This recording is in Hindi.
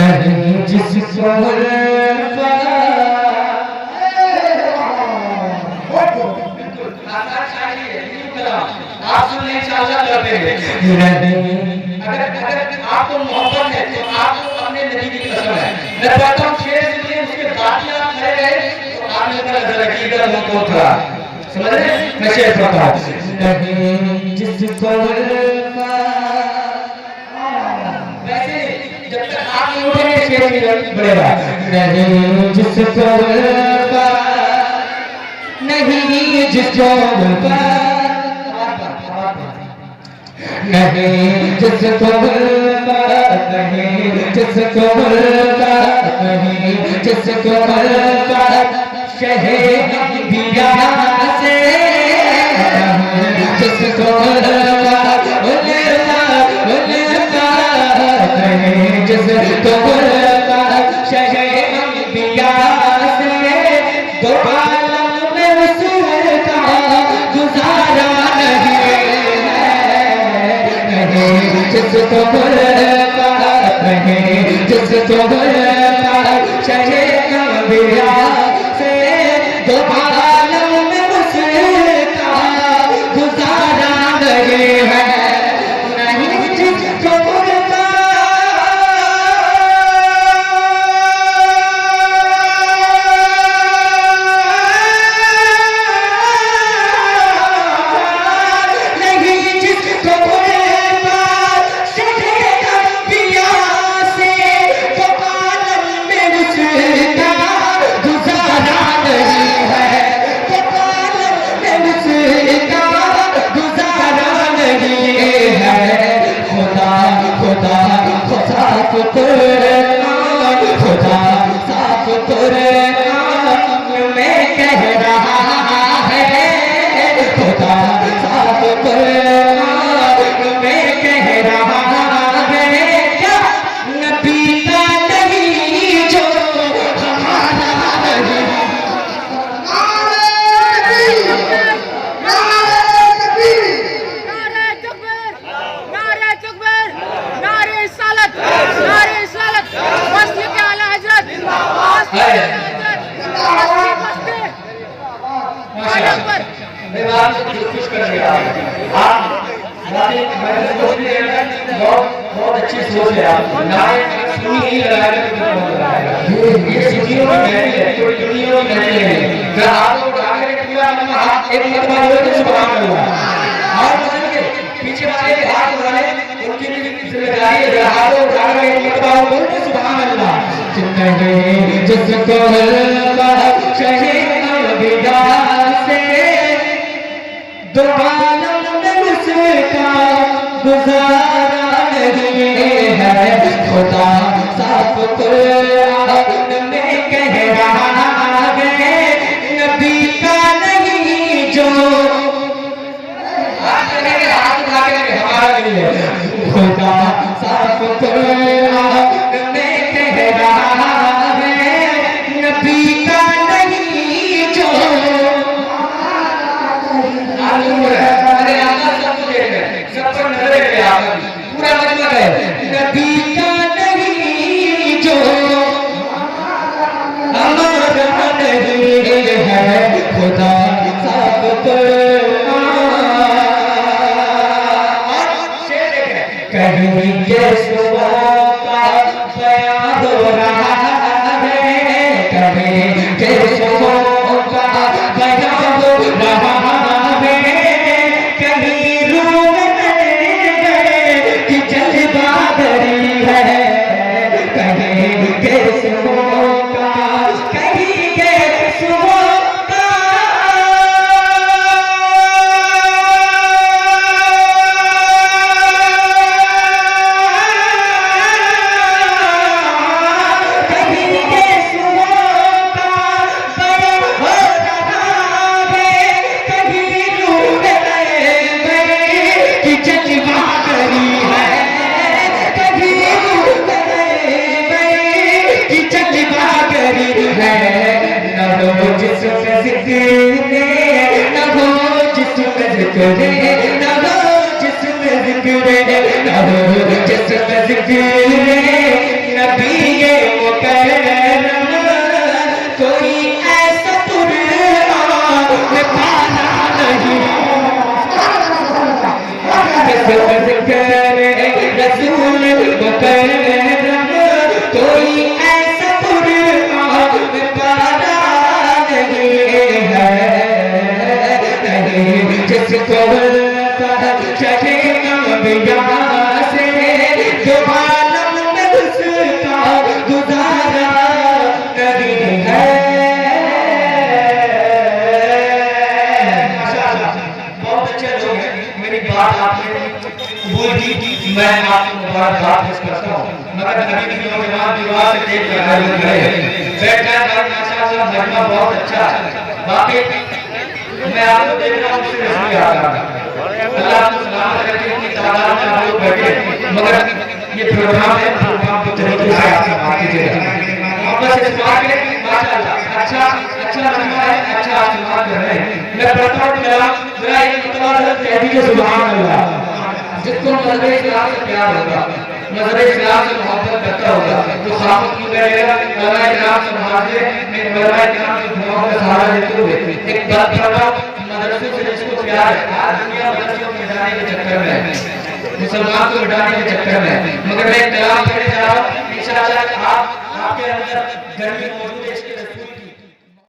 नहीं जिसको आप सुनने इजाजत करते हैं अगर आपको मोहब्बत है तो आपको अपने नबी की कसम है मैं कहता हूँ शेर सुनिए उसके बाद ही आप खड़े रहे तो आपने अपना नजर रखिएगा उनको थोड़ा समझ रहे मैं शेर पढ़ता हूँ नहीं जिसको वैसे जब तक आप नहीं उठेंगे शेर की जरूरत पड़ेगा नहीं जिसको नहीं जिसको नहीं जिसको नहीं जिसको नहीं जिसको शहे दिया से जिसको नहीं जिसको शहे दिया से दो आलम में उसका गुजारा नहीं जिसको नहीं जिसको शहे दिया से दो आलम में उसका गुजारा नहीं है नहीं जिसको खुदा साफ कुरान में कह रहा है खुदा साफ कुरान में कह रहा है क्या नबी का नहीं जो हमारा नहीं खुश कर दिया बहुत अच्छी सोच है आप सुनी ही लगाएगा ये सुनियों में महफिल है थोड़ी दुनिया में महफिल है फिर आप लोग आगे पूरा एक मरतबा बोले तो सुभान अल्लाह और पीछे वाले हाथ उठाने उनकी जिम्मेदारी है हाथों उठाकर एक मरतबा बोले तो सुभान अल्लाह नहीं जिसको शहे दिया से दो आलम में उसका गुजारा नहीं है खुदा साफ कुरान में कह रहा है नबी का नहीं जो हाथ उठा के हमारा नहीं है खुदा साफ कुरान में कह रहा है नबी का नहीं जो पूरा मतलब है नबी का नहीं जो हमारा नहीं है खुदा साफ कहीं ये सुबह का बयान हो रहा है कहीं ये सुबह का बयान हो रहा है कहीं रूम जलबादरी है कहीं के सुबह का कहीं के सुबह का कहीं के सुबह का बड़ा हो रहा है कहीं रूह की जलबादरी है न हो जिसमें जिक्र न हो जिसमें जिक्र न हो जिसमें जिक्र न हो जिसमें जिक्र नबी करम कोई ऐसा कुरान पारा नहीं है, नहीं जिसको चढ़े अंबिया से जो आलम में उसका गुजारा नहीं है। बहुत अच्छे लोग हैं, मेरी बात आपने बोल दी, मैं आपको मुबारकबाद पेश करता हूँ। मगर अभी भी नौजवान विवाह से देख कर गए बैठा है, माशाअल्लाह महिमा बहुत अच्छा है। बाकी मैं आपको देख रहा हूँ, इसलिए आ रहा हूँ। अल्लाह आपको सलामत रखे, इतनी तादाद में आप लोग बैठे, मगर ये प्रोग्राम है, प्रोग्राम को तरीके से आप समाप्त कीजिएगा। मोहम्मद से सवाल है, माशाअल्लाह अच्छा अच्छा महिमा है, अच्छा आशीर्वाद कर रहे हैं। मैं पढ़ता हूँ कलाम, जरा एक मतलब कह दीजिए सुभान अल्लाह। जिसको मज़हब इस्लाम से प्यार होगा, मज़हब इस्लाम से मोहब्बत करता होगा, तो खामोश क्यों रहेगा? उलमा इकराम से मुहाजिर, उलमा इकराम की दुआओं का सहारा लेते हुए एक बात पढ़ा, मदरसे से जिसको प्यार है, आज दुनिया मदरसे को मिटाने के चक्कर में है, मुसलमान को मिटाने के चक्कर में है। मगर मैं कलाम पढ़ने जा रहा हूँ, इंशाअल्लाह आपके अंदर गर्मी मौजूद है।